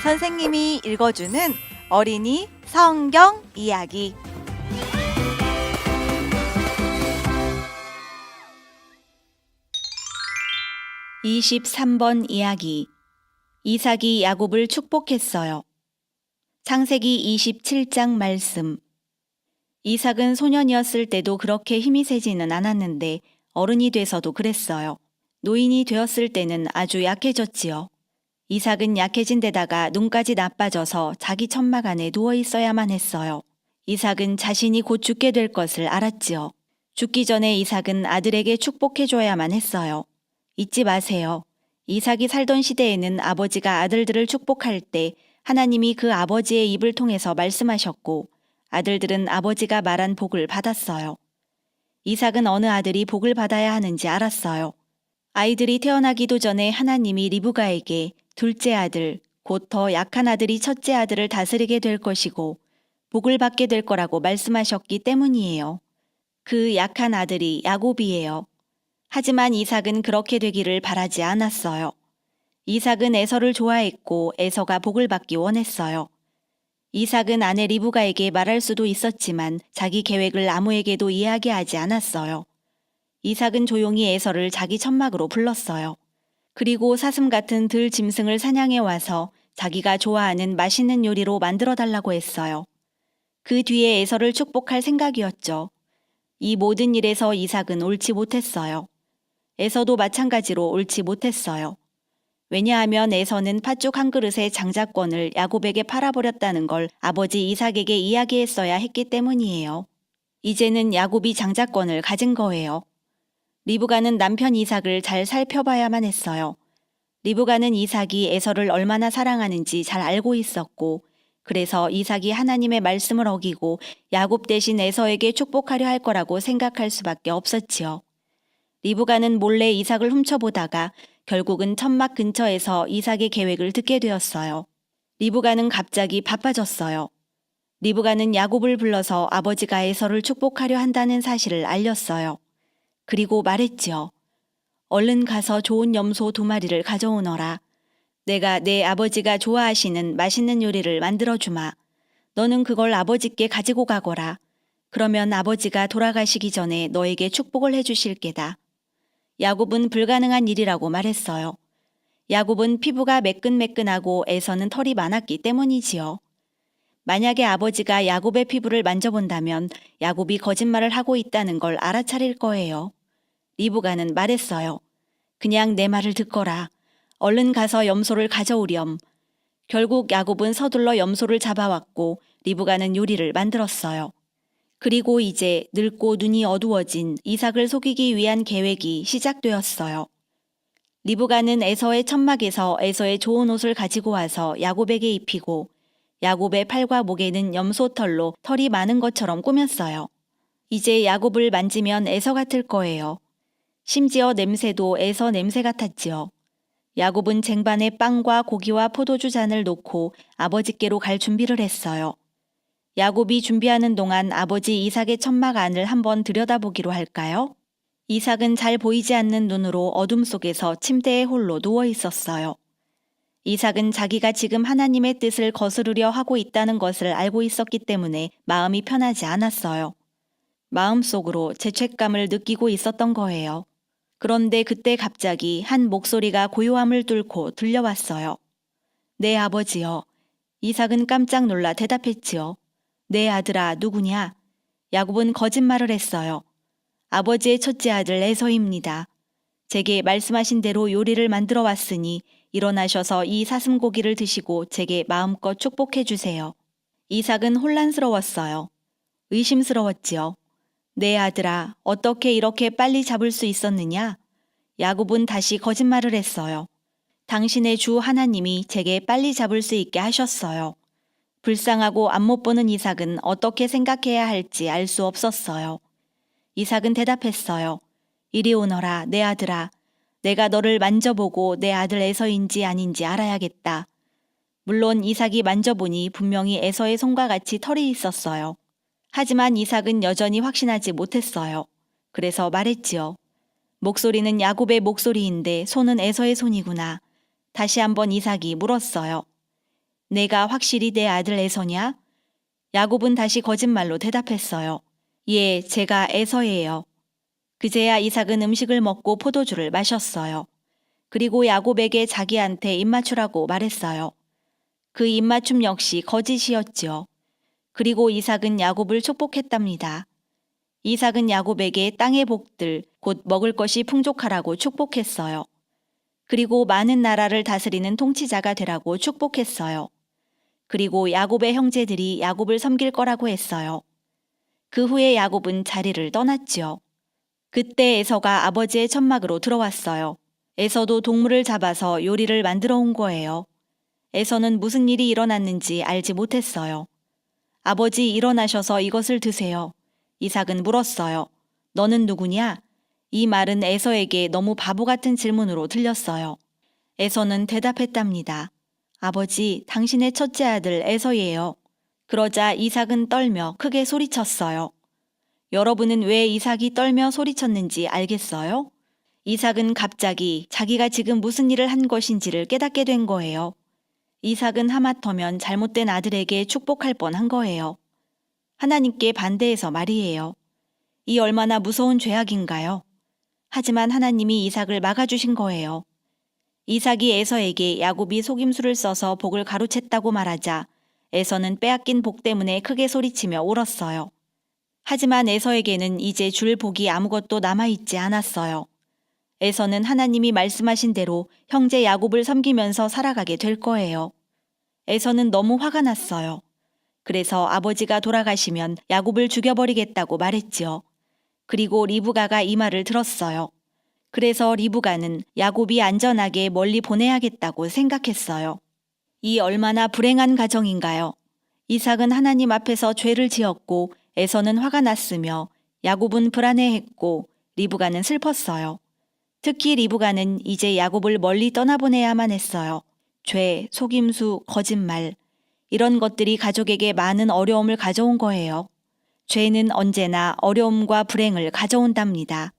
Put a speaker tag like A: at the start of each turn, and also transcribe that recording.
A: 선생님이 읽어주는 어린이 성경 이야기. (23번) 이야기. 이삭이 야곱을 축복했어요. 창세기 27장 말씀. 이삭은 소년이었을 때도 그렇게 힘이 세지는 않았는데 어른이 돼서도 그랬어요. 노인이 되었을 때는 아주 약해졌지요. 이삭은 약해진 데다가 눈까지 나빠져서 자기 천막 안에 누워 있어야만 했어요. 이삭은 자신이 곧 죽게 될 것을 알았지요. 죽기 전에 이삭은 아들에게 축복해줘야만 했어요. 잊지 마세요. 이삭이 살던 시대에는 아버지가 아들들을 축복할 때 하나님이 그 아버지의 입을 통해서 말씀하셨고 아들들은 아버지가 말한 복을 받았어요. 이삭은 어느 아들이 복을 받아야 하는지 알았어요. 아이들이 태어나기도 전에 하나님이 리브가에게 둘째 아들, 곧 더 약한 아들이 첫째 아들을 다스리게 될 것이고 복을 받게 될 거라고 말씀하셨기 때문이에요. 그 약한 아들이 야곱이에요. 하지만 이삭은 그렇게 되기를 바라지 않았어요. 이삭은 에서를 좋아했고 에서가 복을 받기 원했어요. 이삭은 아내 리브가에게 말할 수도 있었지만 자기 계획을 아무에게도 이야기하지 않았어요. 이삭은 조용히 에서를 자기 천막으로 불렀어요. 그리고 사슴 같은 들 짐승을 사냥해 와서 자기가 좋아하는 맛있는 요리로 만들어 달라고 했어요. 그 뒤에 에서를 축복할 생각이었죠. 이 모든 일에서 이삭은 옳지 못했어요. 에서도 마찬가지로 옳지 못했어요. 왜냐하면 에서는 팥죽 한 그릇의 장자권을 야곱에게 팔아버렸다는 걸 아버지 이삭에게 이야기했어야 했기 때문이에요. 이제는 야곱이 장자권을 가진 거예요. 리브가는 남편 이삭을 잘 살펴봐야만 했어요. 리브가는 이삭이 에서를 얼마나 사랑하는지 잘 알고 있었고 그래서 이삭이 하나님의 말씀을 어기고 야곱 대신 에서에게 축복하려 할 거라고 생각할 수밖에 없었지요. 리브가는 몰래 이삭을 훔쳐보다가 결국은 천막 근처에서 이삭의 계획을 듣게 되었어요. 리브가는 갑자기 바빠졌어요. 리브가는 야곱을 불러서 아버지가 에서를 축복하려 한다는 사실을 알렸어요. 그리고 말했지요. 얼른 가서 좋은 염소 2마리를 가져오너라. 내가 내 아버지가 좋아하시는 맛있는 요리를 만들어주마. 너는 그걸 아버지께 가지고 가거라. 그러면 아버지가 돌아가시기 전에 너에게 축복을 해주실 게다. 야곱은 불가능한 일이라고 말했어요. 야곱은 피부가 매끈매끈하고 에서는 털이 많았기 때문이지요. 만약에 아버지가 야곱의 피부를 만져본다면 야곱이 거짓말을 하고 있다는 걸 알아차릴 거예요. 리브가는 말했어요. 그냥 내 말을 듣거라. 얼른 가서 염소를 가져오렴. 결국 야곱은 서둘러 염소를 잡아왔고 리브가는 요리를 만들었어요. 그리고 이제 늙고 눈이 어두워진 이삭을 속이기 위한 계획이 시작되었어요. 리브가는 에서의 천막에서 에서의 좋은 옷을 가지고 와서 야곱에게 입히고 야곱의 팔과 목에는 염소털로 털이 많은 것처럼 꾸몄어요. 이제 야곱을 만지면 에서 같을 거예요. 심지어 냄새도 에서 냄새 같았지요. 야곱은 쟁반에 빵과 고기와 포도주 잔을 놓고 아버지께로 갈 준비를 했어요. 야곱이 준비하는 동안 아버지 이삭의 천막 안을 한번 들여다보기로 할까요? 이삭은 잘 보이지 않는 눈으로 어둠 속에서 침대에 홀로 누워 있었어요. 이삭은 자기가 지금 하나님의 뜻을 거스르려 하고 있다는 것을 알고 있었기 때문에 마음이 편하지 않았어요. 마음속으로 죄책감을 느끼고 있었던 거예요. 그런데 그때 갑자기 한 목소리가 고요함을 뚫고 들려왔어요. 네, 아버지요. 이삭은 깜짝 놀라 대답했지요. 네, 아들아, 누구냐? 야곱은 거짓말을 했어요. 아버지의 첫째 아들 에서입니다. 제게 말씀하신 대로 요리를 만들어 왔으니 일어나셔서 이 사슴고기를 드시고 제게 마음껏 축복해 주세요. 이삭은 혼란스러웠어요. 의심스러웠지요. 네, 아들아, 어떻게 이렇게 빨리 잡을 수 있었느냐? 야곱은 다시 거짓말을 했어요. 당신의 주 하나님이 제게 빨리 잡을 수 있게 하셨어요. 불쌍하고 안못 보는 이삭은 어떻게 생각해야 할지 알 수 없었어요. 이삭은 대답했어요. 이리 오너라, 내 아들아. 내가 너를 만져보고 내 아들 에서인지 아닌지 알아야겠다. 물론 이삭이 만져보니 분명히 에서의 손과 같이 털이 있었어요. 하지만 이삭은 여전히 확신하지 못했어요. 그래서 말했지요. 목소리는 야곱의 목소리인데 손은 에서의 손이구나. 다시 한번 이삭이 물었어요. 내가 확실히 내 아들 에서냐? 야곱은 다시 거짓말로 대답했어요. 예, 제가 에서예요. 그제야 이삭은 음식을 먹고 포도주를 마셨어요. 그리고 야곱에게 자기한테 입맞추라고 말했어요. 그 입맞춤 역시 거짓이었지요. 그리고 이삭은 야곱을 축복했답니다. 이삭은 야곱에게 땅의 복들, 곧 먹을 것이 풍족하라고 축복했어요. 그리고 많은 나라를 다스리는 통치자가 되라고 축복했어요. 그리고 야곱의 형제들이 야곱을 섬길 거라고 했어요. 그 후에 야곱은 자리를 떠났지요. 그때 에서가 아버지의 천막으로 들어왔어요. 에서도 동물을 잡아서 요리를 만들어 온 거예요. 에서는 무슨 일이 일어났는지 알지 못했어요. 아버지 일어나셔서 이것을 드세요. 이삭은 물었어요. 너는 누구냐? 이 말은 에서에게 너무 바보 같은 질문으로 들렸어요. 에서는 대답했답니다. 아버지, 당신의 첫째 아들 에서예요. 그러자 이삭은 떨며 크게 소리쳤어요. 여러분은 왜 이삭이 떨며 소리쳤는지 알겠어요? 이삭은 갑자기 자기가 지금 무슨 일을 한 것인지를 깨닫게 된 거예요. 이삭은 하마터면 잘못된 아들에게 축복할 뻔한 거예요. 하나님께 반대해서 말이에요. 이 얼마나 무서운 죄악인가요? 하지만 하나님이 이삭을 막아주신 거예요. 이삭이 에서에게 야곱이 속임수를 써서 복을 가로챘다고 말하자 에서는 빼앗긴 복 때문에 크게 소리치며 울었어요. 하지만 에서에게는 이제 줄 복이 아무것도 남아있지 않았어요. 에서는 하나님이 말씀하신 대로 형제 야곱을 섬기면서 살아가게 될 거예요. 에서는 너무 화가 났어요. 그래서 아버지가 돌아가시면 야곱을 죽여버리겠다고 말했지요. 그리고 리브가가 이 말을 들었어요. 그래서 리브가는 야곱이 안전하게 멀리 보내야겠다고 생각했어요. 이 얼마나 불행한 가정인가요? 이삭은 하나님 앞에서 죄를 지었고 에서는 화가 났으며 야곱은 불안해했고 리브가는 슬펐어요. 특히 리브가는 이제 야곱을 멀리 떠나보내야만 했어요. 죄, 속임수, 거짓말 이런 것들이 가족에게 많은 어려움을 가져온 거예요. 죄는 언제나 어려움과 불행을 가져온답니다.